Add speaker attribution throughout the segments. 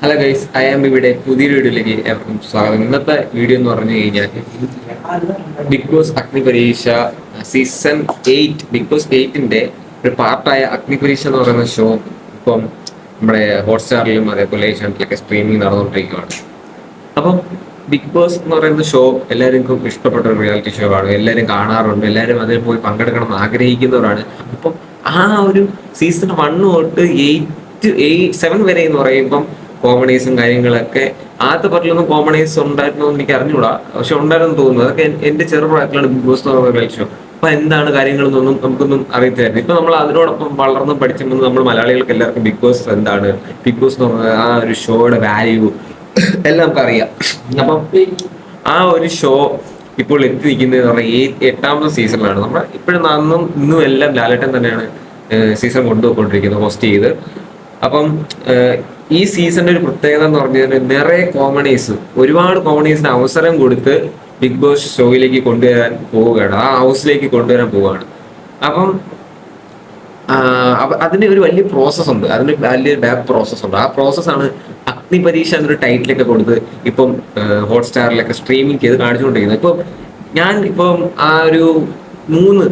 Speaker 1: Hello guys, I am ഇവിടെ പുതിയൊരു വീഡിയോയിലേക്ക് ഏവർക്കും സ്വാഗതം. ഇന്നത്തെ വീഡിയോ എന്ന് പറഞ്ഞു കഴിഞ്ഞാൽ Bigg Boss Agnipariksha season 8 Bigg Boss 8ന്റെ ഒരു പാർട്ടായ അഗ്നിപരീക്ഷ എന്ന് പറയുന്ന ഷോ ഇപ്പം നമ്മുടെ ഹോട്ട്സ്റ്റാറിലും അതേപോലെ ഏഷ്യാനെറ്റിലൊക്കെ സ്ട്രീമിംഗ് നടന്നുകൊണ്ടിരിക്കുകയാണ്. അപ്പം ബിഗ് ബോസ് എന്ന് പറയുന്ന ഷോ എല്ലാവർക്കും ഇഷ്ടപ്പെട്ട ഒരു റിയാലിറ്റി ഷോ ആണ്. എല്ലാവരും കാണാറുണ്ട്, എല്ലാവരും അതിൽ പോയി പങ്കെടുക്കണം എന്ന് ആഗ്രഹിക്കുന്നവരാണ്. അപ്പം ആ ഒരു സീസൺ 1 തൊട്ട് 7 വരെ എന്ന് പറയുമ്പം കോമഡീസും കാര്യങ്ങളൊക്കെ ആദ്യത്തെ പാർട്ടിലൊന്നും കോമഡീസ് ഉണ്ടായിരുന്നോ എന്ന് എനിക്ക് അറിഞ്ഞൂടാ, പക്ഷെ ഉണ്ടായിരുന്നു തോന്നുന്നു. അതൊക്കെ എന്റെ ചെറുപ്രായത്തിലാണ് ബിഗ് ബോസ് എന്ന് പറയുന്ന റിയാലിറ്റി ഷോ. അപ്പൊ എന്താണ് കാര്യങ്ങളെന്നൊന്നും നമുക്കൊന്നും അറിയത്തില്ലായിരുന്നു. ഇപ്പൊ നമ്മൾ അതിനോടൊപ്പം വളർന്ന് പഠിച്ചു നമ്മൾ മലയാളികൾക്ക് എല്ലാവർക്കും ബിഗ് ബോസ് എന്താണ്, ബിഗ് ബോസ് എന്ന് പറയുന്ന ആ ഒരു ഷോയുടെ വാല്യൂ എല്ലാം നമുക്ക് അറിയാം. അപ്പം ആ ഒരു ഷോ ഇപ്പോൾ എത്തി നിൽക്കുന്നത് പറഞ്ഞാൽ 8ാമത്തെ സീസണിലാണ്. നമ്മൾ ഇപ്പോഴും അന്നും ഇന്നും എല്ലാം ലാലേട്ടൻ തന്നെയാണ് സീസൺ കൊണ്ടുപോയിക്കൊണ്ടിരിക്കുന്നത്, ഹോസ്റ്റ് ചെയ്ത്. അപ്പം ഈ സീസണിന്റെ ഒരു പ്രത്യേകത എന്ന് പറഞ്ഞാൽ നിറയെ കോമഡീസ്, ഒരുപാട് കോമഡീസിന് അവസരം കൊടുത്ത് ബിഗ് ബോസ് ഷോയിലേക്ക് കൊണ്ടുവരാൻ പോവുകയാണ്, ആ ഹൗസിലേക്ക് കൊണ്ടുവരാൻ പോവുകയാണ്. അപ്പം അതിന് ഒരു വലിയ പ്രോസസ് ഉണ്ട്, അതിന് വലിയ ബാക്ക് പ്രോസസ് ഉണ്ട്. ആ പ്രോസസ്സാണ് അഗ്നിപരീക്ഷ എന്നൊരു ടൈറ്റിലൊക്കെ കൊടുത്ത് ഇപ്പം ഹോട്ട്സ്റ്റാറിലൊക്കെ സ്ട്രീമിംഗ് ചെയ്ത് കാണിച്ചുകൊണ്ടിരിക്കുന്നത്. ഇപ്പം ഞാൻ ഇപ്പം ആ ഒരു 3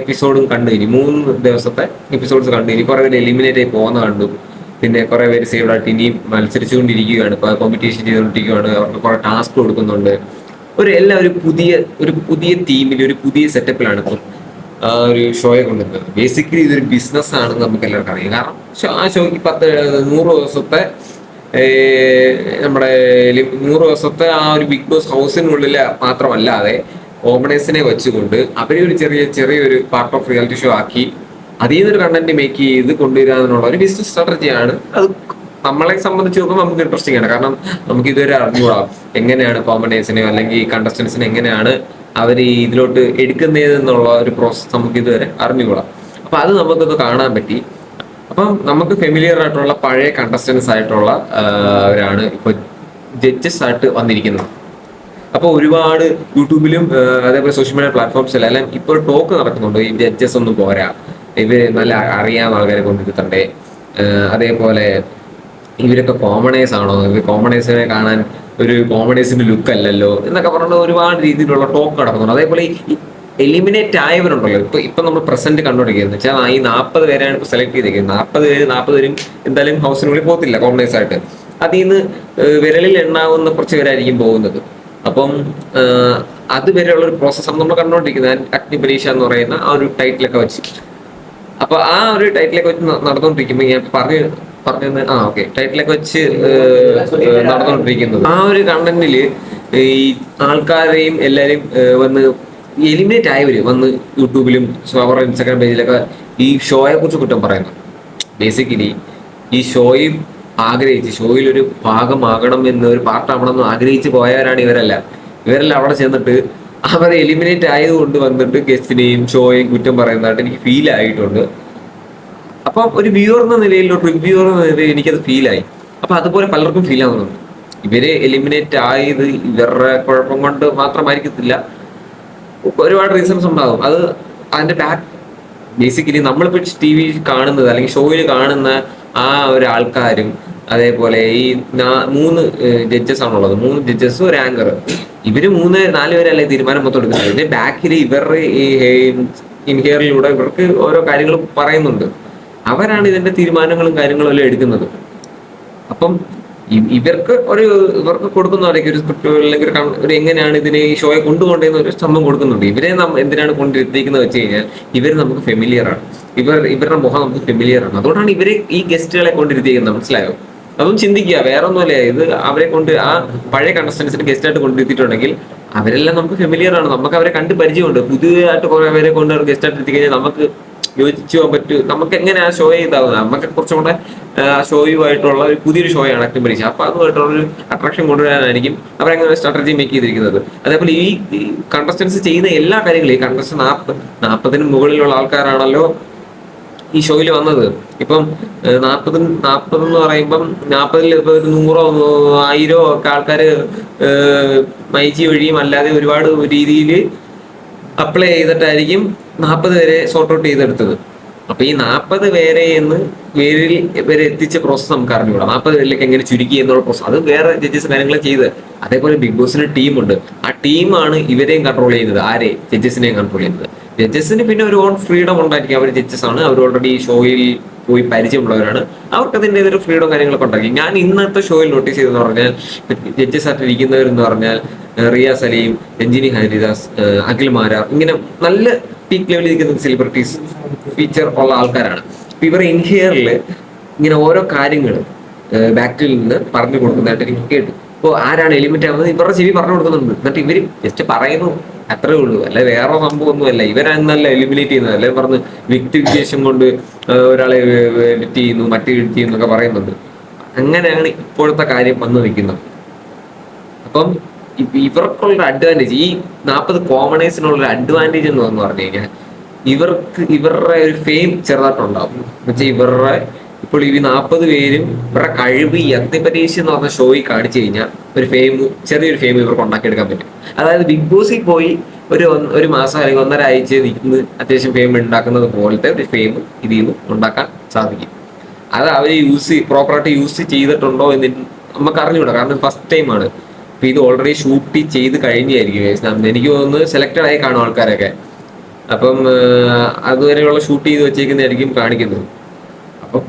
Speaker 1: എപ്പിസോഡും കണ്ടു കഴിഞ്ഞു, 3 ദിവസത്തെ എപ്പിസോഡ്സ് കണ്ടു കഴിഞ്ഞു. കുറെ പേര് എലിമിനേറ്റ് ആയി പോകുന്ന കണ്ടു, പിന്നെ കുറെ പേര് സേവ്ഡ് ആയിട്ട് ഇനിയും മത്സരിച്ചുകൊണ്ടിരിക്കുകയാണ്, ഇപ്പൊ കോമ്പറ്റീഷൻ ചെയ്തുകൊണ്ടിരിക്കുകയാണ്. അവർക്ക് കുറെ ടാസ്ക് കൊടുക്കുന്നുണ്ട്. എല്ലാം ഒരു പുതിയ ടീമിൽ ഒരു പുതിയ സെറ്റപ്പിലാണ് ഇപ്പം ഒരു ഷോയെ കൊണ്ടുവരുന്നത്. ബേസിക്കലി ഇതൊരു ബിസിനസ് ആണെന്ന് നമുക്ക് എല്ലാവർക്കും അറിയാം. കാരണം ആ ഷോയ്ക്ക് 100 ദിവസത്തെ നമ്മുടെ 100 ദിവസത്തെ ആ ഒരു ബിഗ് ബോസ് ഹൗസിനുള്ളിൽ മാത്രമല്ലാതെ കോമഡേഴ്സിനെ വെച്ചുകൊണ്ട് അവരെ ഒരു ചെറിയൊരു പാർട്ട് ഓഫ് റിയാലിറ്റി ഷോ ആക്കി അതിൽ നിന്നൊരു കണ്ടന്റ് മേക്ക് ചെയ്ത് കൊണ്ടുവരാനുള്ള ഒരു ബിസിനസ് സ്ട്രാറ്റജിയാണ്. അത് നമ്മളെ സംബന്ധിച്ച് നോക്കുമ്പോൾ നമുക്ക് ഇൻട്രസ്റ്റിംഗ് ആണ്. കാരണം നമുക്ക് ഇതുവരെ അറിഞ്ഞുകൂടാ എങ്ങനെയാണ് കോമഡേഴ്സിനെയോ അല്ലെങ്കിൽ കണ്ടസ്റ്റൻസിനെ എങ്ങനെയാണ് അവർ ഇതിലോട്ട് എടുക്കുന്നത് എന്നുള്ള ഒരു പ്രോസസ് നമുക്ക് ഇതുവരെ അറിഞ്ഞുകൂടാ. അപ്പൊ അത് നമുക്കൊന്ന് കാണാൻ പറ്റി. അപ്പം നമുക്ക് ഫെമിലിയർ ആയിട്ടുള്ള പഴയ കണ്ടസ്റ്റൻസ് ആയിട്ടുള്ള അവരാണ് ഇപ്പൊ ജഡ്ജസ് ആയിട്ട് വന്നിരിക്കുന്നത്. അപ്പോൾ ഒരുപാട് യൂട്യൂബിലും അതേപോലെ സോഷ്യൽ മീഡിയ പ്ലാറ്റ്ഫോംസിലെല്ലാം ഇപ്പോൾ ടോക്ക് നടക്കുന്നുണ്ട്, ഈ ജഡ്ജസ് ഒന്നും പോരാ, ഇവര് നല്ല അറിയാവുന്ന ആൾക്കാരെ കൊണ്ടിരുത്തണ്ടേ, അതേപോലെ ഇവരൊക്കെ കോമണേഴ്സ് ആണോ, ഇവർ കോമണേഴ്സിനെ കാണാൻ ഒരു കോമഡേഴ്സിന്റെ ലുക്ക് അല്ലല്ലോ എന്നൊക്കെ പറഞ്ഞ ഒരുപാട് രീതിയിലുള്ള ടോക്ക് നടക്കുന്നുണ്ട്. അതേപോലെ ഈ എലിമിനേറ്റ് ആയവരുണ്ടല്ലോ, ഇപ്പൊ നമ്മൾ പ്രസന്റ് കണ്ടുപിടിക്കുന്നത് വെച്ചാൽ ഈ 40 പേരാണ് ഇപ്പൊ സെലക്ട് ചെയ്തിരിക്കുന്നത്. 40 പേരും എന്തായാലും ഹൗസിനുള്ളിൽ പോകത്തില്ല കോമഡേഴ്സ് ആയിട്ട്. അതിൽ നിന്ന് വിരലിൽ എണ്ണാവുന്ന കുറച്ച് പേരായിരിക്കും പോകുന്നത്. അപ്പം അതുവരെയുള്ള ഒരു പ്രോസസ്സാണ് നമ്മൾ കണ്ടുകൊണ്ടിരിക്കുന്നത് അഗ്നിപരീക്ഷ എന്ന് പറയുന്ന ആ ഒരു ടൈറ്റിലൊക്കെ വെച്ച്. അപ്പൊ ആ ഒരു ടൈറ്റിലൊക്കെ വെച്ച് നടന്നുകൊണ്ടിരിക്കുമ്പോൾ ഞാൻ പറഞ്ഞു ഓക്കെ, ടൈറ്റിലൊക്കെ വെച്ച് നടന്നുകൊണ്ടിരിക്കുന്നത് ആ ഒരു കണ്ടന്റില് ഈ ആൾക്കാരെയും എല്ലാരെയും വന്ന് എലിമിനേറ്റ് ആയവര് വന്ന് യൂട്യൂബിലും അവരുടെ ഇൻസ്റ്റാഗ്രാം പേജിലൊക്കെ ഈ ഷോയെ കുറിച്ച് കുറ്റം പറയുന്നു. ബേസിക്കലി ഈ ഷോയിൽ ഒരു ഭാഗമാകണം എന്ന്, ഒരു പാർട്ടാവണം എന്ന് ആഗ്രഹിച്ച് പോയവരാണ് ഇവരെല്ലാം അവിടെ ചെന്നിട്ട് അവരെ എലിമിനേറ്റ് ആയതുകൊണ്ട് വന്നിട്ട് ഗസ്റ്റിനെയും ഷോയെയും കുറ്റം പറയുന്നതായിട്ട് എനിക്ക് ഫീൽ ആയിട്ടുണ്ട്. അപ്പം ഒരു വ്യൂവർ എന്ന നിലയിൽ, റിവ്യൂവർ എന്ന നിലയിൽ എനിക്കത് ഫീലായി. അപ്പൊ അതുപോലെ പലർക്കും ഫീൽ ആവുന്നുണ്ട്. ഇവര് എലിമിനേറ്റ് ആയത് ഇവരുടെ കുഴപ്പം കൊണ്ട് മാത്രമായിരിക്കത്തില്ല, ഒരുപാട് റീസൺസ് ഉണ്ടാകും. അത് അതിന്റെ ബാക്ക് ബേസിക്കലി നമ്മളിപ്പോ TV കാണുന്നത് അല്ലെങ്കിൽ ഷോയിൽ കാണുന്ന ആ ഒരു ആൾക്കാരും അതേപോലെ ഈ 3 ജഡ്ജസ് ആണുള്ളത്, 3 ജഡ്ജസ് ഒരു ആങ്കർ, ഇവര് 3-4 പേരല്ലേ തീരുമാനം മൊത്തം എടുക്കുന്നത്. ഇതിന്റെ ബാക്കിൽ ഇവരുടെ ഈ ഇൻഹിയറിലൂടെ ഇവർക്ക് ഓരോ കാര്യങ്ങൾ പറയുന്നുണ്ട്. അവരാണ് ഇതിന്റെ തീരുമാനങ്ങളും കാര്യങ്ങളും എല്ലാം എടുക്കുന്നത്. അപ്പം ഇവർക്ക് കൊടുക്കുന്നവരൊക്കെ ഒരു സ്ക്രിപ്റ്റ് അല്ലെങ്കിൽ ഒരു എങ്ങനെയാണ് ഇതിനെ ഈ ഷോയെ കൊണ്ടുപോകേണ്ടതെന്ന് ഒരു സംഭവം കൊടുക്കുന്നുണ്ട്. ഇവരെ എന്തിനാണ് കൊണ്ടിരുത്തിക്കുന്നത് വെച്ച് കഴിഞ്ഞാൽ ഇവർ നമുക്ക് ഫെമിലിയർ ആണ്, ഇവരുടെ മുഖം നമുക്ക് ഫെമിലിയർ ആണ്. അതുകൊണ്ടാണ് ഇവരെ ഈ ഗസ്റ്റുകളെ കൊണ്ടിരുത്തിയിരിക്കുന്നത്. മനസ്സിലായോ? അതും ചിന്തിക്കുക, വേറെ ഒന്നുമല്ല. ഇത് അവരെ കൊണ്ട് ആ പഴയ കണ്ടസ്റ്റൻസിന് ഗസ്റ്റായിട്ട് കൊണ്ടിരുത്തിയിട്ടുണ്ടെങ്കിൽ അവരെല്ലാം നമുക്ക് ഫെമിലിയർ ആണ്, നമുക്ക് അവരെ കണ്ട് പരിചയമുണ്ട്. പുതിയതായിട്ട് കുറെ പേരെ കൊണ്ട് അവർ ഗസ്റ്റായിട്ട് എത്തി കഴിഞ്ഞാൽ നമുക്ക് യോജിച്ചു പോകാൻ പറ്റും. നമുക്ക് എങ്ങനെ ആ ഷോ ഇതാവുന്നത്, നമുക്ക് കുറച്ചും കൂടെ ആ ഷോയുമായിട്ടുള്ള ഒരു പുതിയൊരു ഷോയാണ് അഗ്നിപരീക്ഷ. അപ്പൊ അതുമായിട്ടുള്ള ഒരു അട്രാക്ഷൻ കൊണ്ടുവരാനായിരിക്കും അവരെങ്ങനെ സ്ട്രാറ്റജി മേക്ക് ചെയ്തിരിക്കുന്നത്. അതേപോലെ ഈ കണ്ടസ്റ്റൻസ് ചെയ്യുന്ന എല്ലാ കാര്യങ്ങളും, ഈ കണ്ടസ്റ്റൻസ് 40-ന് മുകളിലുള്ള ആൾക്കാരാണല്ലോ ഈ ഷോയിൽ വന്നത്. ഇപ്പം 40 എന്ന് പറയുമ്പം 40-ൽ 100-1000 ഒക്കെ ആൾക്കാര് മൈജി വഴിയും അല്ലാതെ ഒരുപാട് രീതിയിൽ അപ്ലൈ ചെയ്തിട്ടായിരിക്കും 40 പേരെ സോർട്ട് ഔട്ട് ചെയ്തെടുത്തത്. അപ്പൊ ഈ 40 പേരിൽ ഇവരെ എത്തിച്ച പ്രോസസ് നമുക്ക് അറിഞ്ഞുകൂടാ. 40 പേരിലേക്ക് എങ്ങനെ ചുരുക്കി എന്നുള്ള പ്രോസസ് അത് വേറെ ജഡ്ജസ് കാര്യങ്ങൾ ചെയ്ത്. അതേപോലെ ബിഗ് ബോസിന് ടീമുണ്ട്. ആ ടീമാണ് ഇവരെയും കൺട്രോൾ ചെയ്യുന്നത്. ജഡ്ജസിനെയും കൺട്രോൾ ചെയ്യുന്നത്. ജഡ്ജസിന് പിന്നെ ഒരു ഓൺ ഫ്രീഡം ഉണ്ടായിരിക്കും. അവർ ജഡ്ജസ് ആണ്, അവർ ഓൾറെഡി ഈ ഷോയിൽ പോയി പരിചയമുള്ളവരാണ്. അവർക്ക് അതിൻ്റെതൊരു ഫ്രീഡം കാര്യങ്ങളൊക്കെ ഉണ്ടാക്കി. ഞാൻ ഇന്നത്തെ ഷോയിൽ നോട്ടീസ് ചെയ്തെന്ന് പറഞ്ഞാൽ ജഡ്ജസ് ആയിട്ട് ഇരിക്കുന്നവരെന്ന് പറഞ്ഞാൽ റിയ സലീം, രഞ്ജിനി ഹരിദാസ്, അഖിൽ മാരാർ, ഇങ്ങനെ നല്ല പീക്ക് ലെവലിൽ ഇരിക്കുന്ന സെലിബ്രിറ്റീസ് ഫീച്ചർ ഉള്ള ആൾക്കാരാണ്. അപ്പൊ ഇവർ ഇൻഹിയറിൽ ഇങ്ങനെ ഓരോ കാര്യങ്ങൾ ബാക്കിൽ നിന്ന് പറഞ്ഞു കൊടുക്കുന്നതായിട്ട് എനിക്ക് കേട്ടു. അപ്പോൾ ആരാണ് എലിമിറ്റ് ആവുന്നത് ഇവരുടെ ചെവി പറഞ്ഞു കൊടുക്കുന്നുണ്ട്. എന്നിട്ട് ഇവര് ജസ്റ്റ് പറയുന്നു, അത്രേ ഉള്ളൂ. അല്ലെ വേറെ സംഭവമൊന്നുമല്ല. ഇവരാണെന്നല്ല എലിമിനേറ്റ് ചെയ്യുന്നത്. അല്ലെ പറഞ്ഞ് വ്യക്തി വിശേഷം കൊണ്ട് ഒരാളെ എഡിറ്റ് ചെയ്യുന്നു, മറ്റേ എഡിറ്റ് ചെയ്യുന്നു എന്നൊക്കെ പറയുന്നുണ്ട്. അങ്ങനെയാണ് ഇപ്പോഴത്തെ കാര്യം വന്നു നിൽക്കുന്നത്. അപ്പം ഇവർക്കുള്ള അഡ്വാൻറ്റേജ്, ഈ 40 കോമണേഴ്സിനുള്ള അഡ്വാൻറ്റേജ് എന്ന് പറഞ്ഞു കഴിഞ്ഞാൽ ഇവരുടെ ഒരു ഫെയിം ചെറുതായിട്ടുണ്ടാവും. എന്നുവെച്ചാൽ ഇപ്പോൾ ഈ 40 പേരും ഇവരുടെ കഴിവ് ഈ അഗ്നിപരീക്ഷ എന്ന് പറഞ്ഞ ഷോയിൽ കാണിച്ചു കഴിഞ്ഞാൽ ചെറിയൊരു ഫെയിം ഇവർക്ക് ഉണ്ടാക്കിയെടുക്കാൻ പറ്റും. അതായത് ബിഗ് ബോസിൽ പോയി ഒരു മാസം അല്ലെങ്കിൽ 1.5 ആഴ്ച നിൽക്കുന്ന അത്യാവശ്യം ഫെയിം ഉണ്ടാക്കുന്നത് പോലത്തെ ഒരു ഫെയിം ഇതിൽ നിന്ന് ഉണ്ടാക്കാൻ സാധിക്കും. അത് അവർ പ്രോപ്പറായിട്ട് യൂസ് ചെയ്തിട്ടുണ്ടോ എന്ന് നമുക്ക് അറിഞ്ഞുകൂടാ. കാരണം ഫസ്റ്റ് ടൈമാണ്. അപ്പൊ ഇത് ഓൾറെഡി ഷൂട്ട് ചെയ്ത് കഴിഞ്ഞായിരിക്കും. എനിക്ക് തോന്നുന്നു സെലക്റ്റഡ് ആയി കാണും ആൾക്കാരൊക്കെ. അപ്പം അതുവരെയുള്ള ഷൂട്ട് ചെയ്ത് വെച്ചേക്കുന്നതായിരിക്കും കാണിക്കുന്നത്. അപ്പം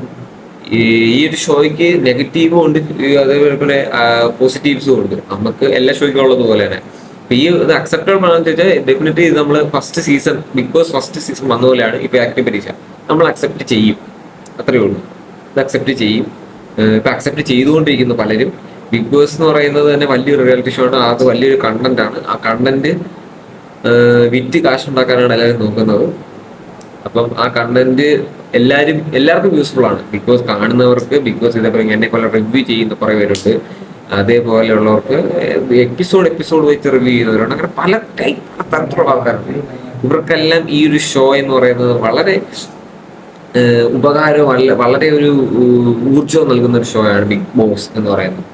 Speaker 1: ഈ ഒരു ഷോയ്ക്ക് നെഗറ്റീവും ഉണ്ട്, അതേപോലെ പോസിറ്റീവ്സും ഉണ്ട്. നമുക്ക് എല്ലാ ഷോയ്ക്കും ഉള്ളതുപോലെ തന്നെ. അപ്പൊ ഈ ഇത് അക്സെപ്റ്റബിൾ ആണെന്ന് ചോദിച്ചാൽ ഡെഫിനറ്റ്ലി ഇത് നമ്മൾ ബിഗ് ബോസ് ഫസ്റ്റ് സീസൺ വന്ന പോലെയാണ് ഇപ്പൊ അഗ്നിപരീക്ഷ. നമ്മൾ അക്സെപ്റ്റ് ചെയ്യും, അത്രയേ ഉള്ളൂ. ഇത് അക്സെപ്റ്റ് ചെയ്യും. ഇപ്പൊ അക്സെപ്റ്റ് ചെയ്തുകൊണ്ടിരിക്കുന്നു പലരും. ബിഗ് ബോസ് എന്ന് പറയുന്നത് തന്നെ വലിയൊരു റിയാലിറ്റി ഷോ ആണ്. അത് വലിയൊരു കണ്ടന്റ് ആണ്. ആ കണ്ടന്റ് വിറ്റ് കാശുണ്ടാക്കാനാണ് എല്ലാവരും നോക്കുന്നത്. അപ്പം ആ കണ്ടന്റ് എല്ലാവർക്കും യൂസ്ഫുൾ ആണ്. ബിഗ് ബോസ് കാണുന്നവർക്ക്, ബിഗ് ബോസ് ഇതേപോലെ എന്നെ പോലെ റിവ്യൂ ചെയ്യുന്ന കുറെ പേരുണ്ട്. അതേപോലെയുള്ളവർക്ക് എപ്പിസോഡ് വെച്ച് റിവ്യൂ ചെയ്യുന്നവരുണ്ട്. അങ്ങനെ പല തരത്തിലുള്ള ആൾക്കാരുണ്ട്. ഇവർക്കെല്ലാം ഈ ഒരു ഷോ എന്ന് പറയുന്നത് വളരെ ഉപകാരവും വളരെ ഒരു ഊർജ്ജവും നൽകുന്ന ഒരു ഷോ ആണ് ബിഗ് ബോസ് എന്ന് പറയുന്നത്.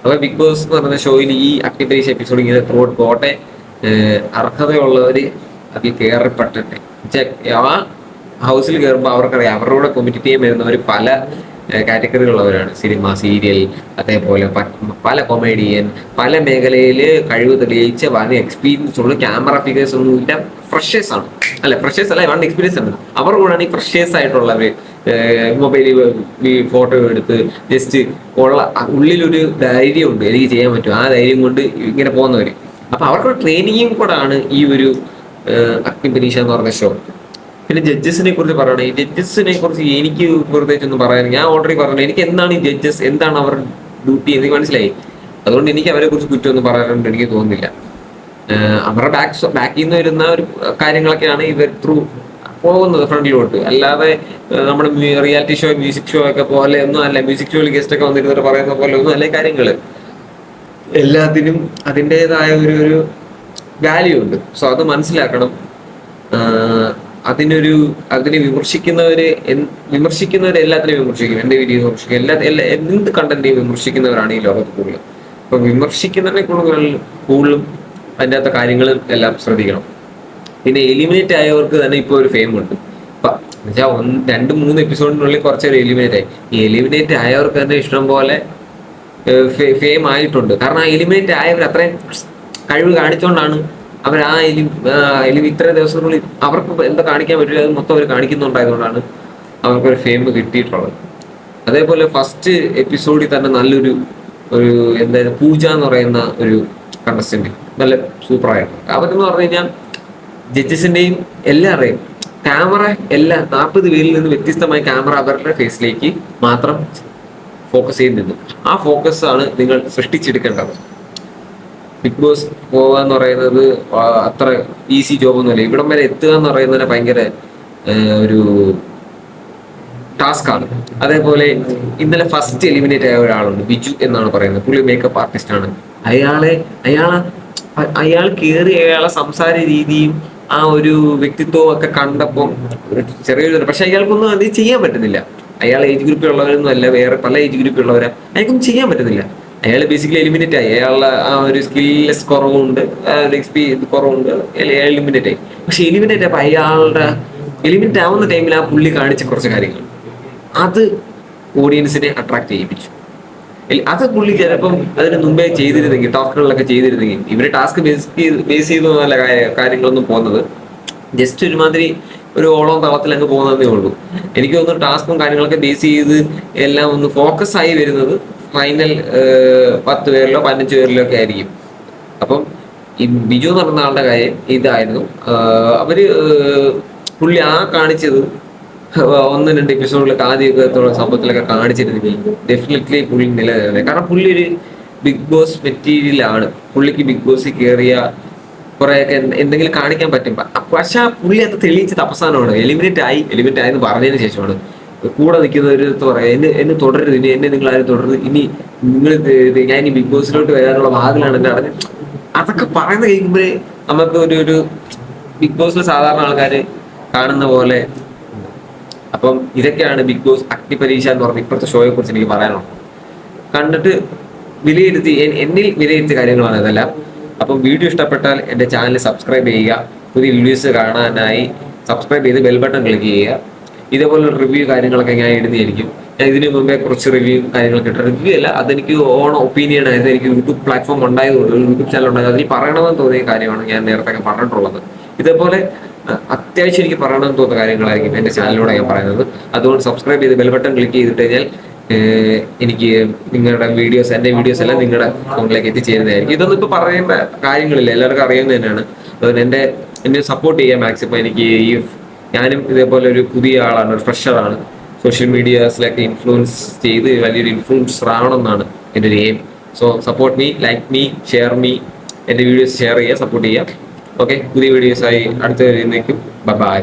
Speaker 1: അപ്പൊ ബിഗ് ബോസ് എന്ന് പറയുന്ന ഷോയിൽ ഈ അഗ്നിപരീക്ഷ എപ്പിസോഡ് ഇങ്ങനെ ത്രൂഔട്ട് പോട്ടെ, അർഹതയുള്ളവര് അതിൽ കയറിപ്പെട്ടിട്ട് ആ ഹൗസിൽ കയറുമ്പോൾ അവർക്കറിയാം അവരുടെ കോമ്പറ്റീറ്റ് ചെയ്യാൻ വരുന്നവർ പല കാറ്റഗറികളുള്ളവരാണ്. സിനിമ, സീരിയൽ, അതേപോലെ പല കൊമേഡിയൻ, പല മേഖലയിൽ കഴിവ് തെളിയിച്ച വളരെ എക്സ്പീരിയൻസ് ഉള്ള ക്യാമറ ഫിഗേഴ്സ് ഒന്നും ഇല്ല, ഫ്രഷേഴ്സ് ആണ്. ഫ്രഷേഴ്സ് അല്ല, വളരെ എക്സ്പീരിയൻസ് ഉണ്ട്. അവർ കൂടാണ് ഈ ഫ്രഷേഴ്സ് ആയിട്ടുള്ളവർ മൊബൈലിൽ ഫോട്ടോ എടുത്ത് ജസ്റ്റ് ഉള്ളിലൊരു ധൈര്യമുണ്ട്, എനിക്ക് ചെയ്യാൻ പറ്റും, ആ ധൈര്യം കൊണ്ട് ഇങ്ങനെ പോകുന്നവർ. അപ്പൊ അവർക്ക് ട്രെയിനിങ്ങും കൂടാണ് ഈ ഒരു അഗ്നിപരീക്ഷ എന്ന് പറഞ്ഞ ഷോ. പിന്നെ ജഡ്ജസിനെ കുറിച്ച് പറയണം. ഈ ജഡ്ജസിനെ കുറിച്ച് എനിക്ക് പ്രത്യേകിച്ച് ഒന്നും പറയാൻ, ഞാൻ ഓൾറെഡി പറഞ്ഞു എനിക്ക് എന്താണ് ഈ ജഡ്ജസ്, എന്താണ് അവർ ഡ്യൂട്ടി എനിക്ക് മനസ്സിലായി. അതുകൊണ്ട് എനിക്ക് അവരെ കുറിച്ച് കുറ്റമൊന്നും പറയാനുണ്ട് എനിക്ക് തോന്നുന്നില്ല. അവരുടെ ബാക്കിൽ നിന്ന് വരുന്ന ഒരു കാര്യങ്ങളൊക്കെയാണ് ഇവർ ത്രൂ പോകുന്നത് ഫ്രണ്ടിലോട്ട്. അല്ലാതെ നമ്മുടെ റിയാലിറ്റി ഷോ, മ്യൂസിക് ഷോ ഒക്കെ പോലെ ഒന്നും അല്ല. മ്യൂസിക് ഷോയിൽ ഗസ്റ്റ് ഒക്കെ വന്നിരുന്നിട്ട് പറയുന്ന പോലെ ഒന്നും അല്ല കാര്യങ്ങള്. എല്ലാത്തിനും അതിൻ്റെതായ ഒരു വാല്യൂ ഉണ്ട്. സോ അത് മനസ്സിലാക്കണം. അതിനെ വിമർശിക്കുന്നവര് എല്ലാത്തിനെയും വിമർശിക്കും. എന്റെ വീഡിയോ വിമർശിക്കും, എന്ത് കണ്ടന്റെയും വിമർശിക്കുന്നവരാണ് ഈ ലോകത്ത് കൂടുതൽ. അപ്പൊ വിമർശിക്കുന്നതിനെ കൂടുതലും അതിൻ്റെ അകത്തെ കാര്യങ്ങൾ എല്ലാം ശ്രദ്ധിക്കണം. പിന്നെ എലിമിനേറ്റ് ആയവർക്ക് തന്നെ ഇപ്പോൾ ഒരു ഫെയിം ഉണ്ട്. ഇപ്പൊ എന്നുവെച്ചാൽ 2-3 എപ്പിസോഡിനുള്ളിൽ കുറച്ചൊരു എലിമിനേറ്റ് ആയി. ഈ എലിമിനേറ്റ് ആയവർക്ക് തന്നെ ഇഷ്ടം പോലെ ഫെയിം ആയിട്ടുണ്ട്. കാരണം ആ എലിമിനേറ്റ് ആയവർ അത്രയും കഴിവ് കാണിച്ചുകൊണ്ടാണ് അവർ ഇത്ര ദിവസങ്ങളിൽ അവർക്ക് എന്താ കാണിക്കാൻ പറ്റില്ല അത് മൊത്തം അവർ കാണിക്കുന്നുണ്ടായതുകൊണ്ടാണ് അവർക്കൊരു ഫെയിം കിട്ടിയിട്ടുള്ളത്. അതേപോലെ ഫസ്റ്റ് എപ്പിസോഡിൽ തന്നെ നല്ലൊരു എന്തായാലും പൂജ എന്ന് പറയുന്ന ഒരു കണ്ടസ്റ്റന്റ് നല്ല സൂപ്പറായിരുന്നു. അവരെന്ന് പറഞ്ഞു കഴിഞ്ഞാൽ ജഡ്ജസിന്റെയും എല്ലാവരുടെയും ക്യാമറ 40 പേരിൽ നിന്ന് വ്യത്യസ്തമായ ക്യാമറ അവരുടെ ഫേസിലേക്ക് മാത്രം ഫോക്കസ് ചെയ്ത് നിന്നു. ആ ഫോക്കസ് ആണ് നിങ്ങൾ സൃഷ്ടിച്ചെടുക്കേണ്ടത്. ബിഗ് ബോസ് പോവുക എന്ന് പറയുന്നത് അത്ര ഈസി ജോബൊന്നുമല്ല. ഇവിടം വരെ എത്തുക എന്ന് പറയുന്നതിന് ഭയങ്കര ഒരു ടാസ്ക് ആണ്. അതേപോലെ ഇന്നലെ ഫസ്റ്റ് എലിമിനേറ്റ് ആയ ഒരാളുണ്ട്, ബിജു എന്നാണ് പറയുന്നത്. പുള്ളി മേക്കപ്പ് ആർട്ടിസ്റ്റ് ആണ്. അയാൾ കയറി അയാളെ സംസാര രീതിയും ആ ഒരു വ്യക്തിത്വവും ഒക്കെ കണ്ടപ്പോൾ ചെറിയൊരു, പക്ഷെ അയാൾക്കൊന്നും അത് ചെയ്യാൻ പറ്റുന്നില്ല. അയാൾ ഏജ് ഗ്രൂപ്പിലുള്ളവരൊന്നും അല്ല, വേറെ പല ഏജ് ഗ്രൂപ്പിലുള്ളവരാ, അയാൾക്കൊന്നും ചെയ്യാൻ പറ്റുന്നില്ല. അയാൾ ബേസിക്കലി എലിമിനേറ്റ് ആയി. അയാളുടെ ആ ഒരു സ്കിൽലെസ് കുറവുണ്ട്, ഒരു എക്സ്പീരിയൻസ് കുറവുണ്ട്, അയാൾ എലിമിനേറ്റ് ആയി. പക്ഷെ എലിമിനേറ്റ് ആയപ്പോൾ അയാളുടെ എലിമിനേറ്റ് ആവുന്ന ടൈമിൽ ആ പുള്ളി കാണിച്ച കുറച്ച് കാര്യങ്ങൾ അത് ഓഡിയൻസിനെ അട്രാക്ട് ചെയ്യിപ്പിച്ചു. അത് പുള്ളി ചിലപ്പം അതിന് മുമ്പേ ചെയ്തിരുന്നെങ്കിൽ, ടാസ്കുകളിലൊക്കെ ചെയ്തിരുന്നെങ്കിൽ, ഇവര് ടാസ്ക് ബേസ് ചെയ്തൊന്നുമല്ല കാര്യങ്ങളൊന്നും പോകുന്നത്, ജസ്റ്റ് ഒരുമാതിരി ഒരു ഓളം തളത്തിൽ അങ്ങ് പോകുന്നതേ ഉള്ളൂ. എനിക്ക് തോന്നുന്നു ടാസ്കും കാര്യങ്ങളൊക്കെ ബേസ് ചെയ്ത് എല്ലാം ഒന്ന് ഫോക്കസ് ആയി വരുന്നത് ഫൈനൽ 10 പേരിലോ 15 പേരിലോ ഒക്കെ ആയിരിക്കും. അപ്പം ഈ ബിജു എന്ന് പറഞ്ഞ ആളുടെ കാര്യം ഇതായിരുന്നു. അവര് പുള്ളി കാണിച്ചത് 1-2 എപ്പിസോഡിലൊക്കെ ആദ്യമൊക്കെ സംഭവത്തിലൊക്കെ കാണിച്ചിരുന്നെങ്കിൽ ഡെഫിനറ്റ്ലി പുള്ളി നിലനിൽക്കുന്നത്. കാരണം പുള്ളി ഒരു ബിഗ് ബോസ് മെറ്റീരിയലാണ്. പുള്ളിക്ക് ബിഗ് ബോസിൽ കയറിയ കുറെയൊക്കെ എന്തെങ്കിലും കാണിക്കാൻ പറ്റും. പക്ഷെ പുള്ളി അത് തെളിയിച്ചത് അവസാനമാണ്. എലിമിനേറ്റ് ആയെന്ന് പറഞ്ഞതിന് ശേഷമാണ് കൂടെ നിൽക്കുന്നവർ പറയാം, എന്നെ തുടരരുത്, ഇനി എന്നെ നിങ്ങൾ ആരും തുടരുത്, ഇനി നിങ്ങൾ ഞാൻ ഈ ബിഗ് ബോസിലോട്ട് വരാനുള്ള വാതിലാണ് എന്നെ അടഞ്ഞ്. അതൊക്കെ പറയുന്ന കേൾക്കുമ്പോഴേ നമുക്ക് ഒരു ബിഗ് ബോസിൽ സാധാരണ ആൾക്കാർ കാണുന്ന പോലെ. അപ്പം ഇതൊക്കെയാണ് ബിഗ് ബോസ് അഗ്നിപരീക്ഷ എന്ന് പറഞ്ഞ ഇപ്പോഴത്തെ ഷോയെ കുറിച്ച് എനിക്ക് പറയാനുള്ളത്. കണ്ടിട്ട് വിലയിരുത്തി എന്നിൽ വിലയിരുത്തിയ കാര്യങ്ങളാണ് ഇതെല്ലാം. അപ്പം വീഡിയോ ഇഷ്ടപ്പെട്ടാൽ എൻ്റെ ചാനൽ സബ്സ്ക്രൈബ് ചെയ്യുക. പുതിയ വീഡിയോസ് കാണാനായി സബ്സ്ക്രൈബ് ചെയ്ത് ബെൽ ബട്ടൺ ക്ലിക്ക് ചെയ്യുക. ഇതേപോലെ റിവ്യൂ കാര്യങ്ങളൊക്കെ ഞാൻ എഴുതിയിരിക്കും. ഞാൻ ഇതിനു മുമ്പേ കുറച്ച് റിവ്യൂ കാര്യങ്ങളൊക്കെ ഇട്ടു. റിവ്യൂ അല്ല, അതെനിക്ക് ഓൺ ഒപ്പീനിയൻ ആയത്. എനിക്ക് യൂട്യൂബ് പ്ലാറ്റ്ഫോം ഉണ്ടായതുകൊണ്ട്, യൂട്യൂബ് ചാനൽ ഉണ്ടായത്, അതിൽ പറയണമെന്ന് തോന്നിയ കാര്യമാണ് ഞാൻ നേരത്തെ പറഞ്ഞിട്ടുള്ളത്. ഇതേപോലെ അത്യാവശ്യം എനിക്ക് പറയണമെന്ന് തോന്നുന്ന കാര്യങ്ങളായിരിക്കും എൻ്റെ ചാനലിലൂടെ ഞാൻ പറയുന്നത്. അതുകൊണ്ട് സബ്സ്ക്രൈബ് ചെയ്ത് ബെൽ ബട്ടൺ ക്ലിക്ക് ചെയ്തിട്ട് കഴിഞ്ഞാൽ എനിക്ക് നിങ്ങളുടെ വീഡിയോസ്, എൻ്റെ വീഡിയോസ് എല്ലാം നിങ്ങളുടെ ഫോണിലേക്ക് എത്തിച്ചേരുന്നതായിരിക്കും. ഇതൊന്നും ഇപ്പോൾ പറയേണ്ട കാര്യങ്ങളില്ല, എല്ലാവർക്കും അറിയുന്നത് തന്നെയാണ്. അതുകൊണ്ട് എന്നെ സപ്പോർട്ട് ചെയ്യാൻ മാക്സിമം. എനിക്ക് ഞാനും ഇതേപോലെ ഒരു പുതിയ ആളാണ്, ഒരു ഫ്രഷറാണ്. സോഷ്യൽ മീഡിയാസിലൊക്കെ ഇൻഫ്ലുവൻസ് ചെയ്ത് വലിയൊരു ഇൻഫ്ലുവൻസർ ആവണമെന്നാണ് എൻ്റെ ഒരു aim. So support me, like me, share me. എൻ്റെ വീഡിയോസ് ഷെയർ ചെയ്യുക, സപ്പോർട്ട് ചെയ്യുക. ഓക്കെ, പുതിയ വീഡിയോസായി അടുത്ത വരുന്നേക്കും. ബൈ.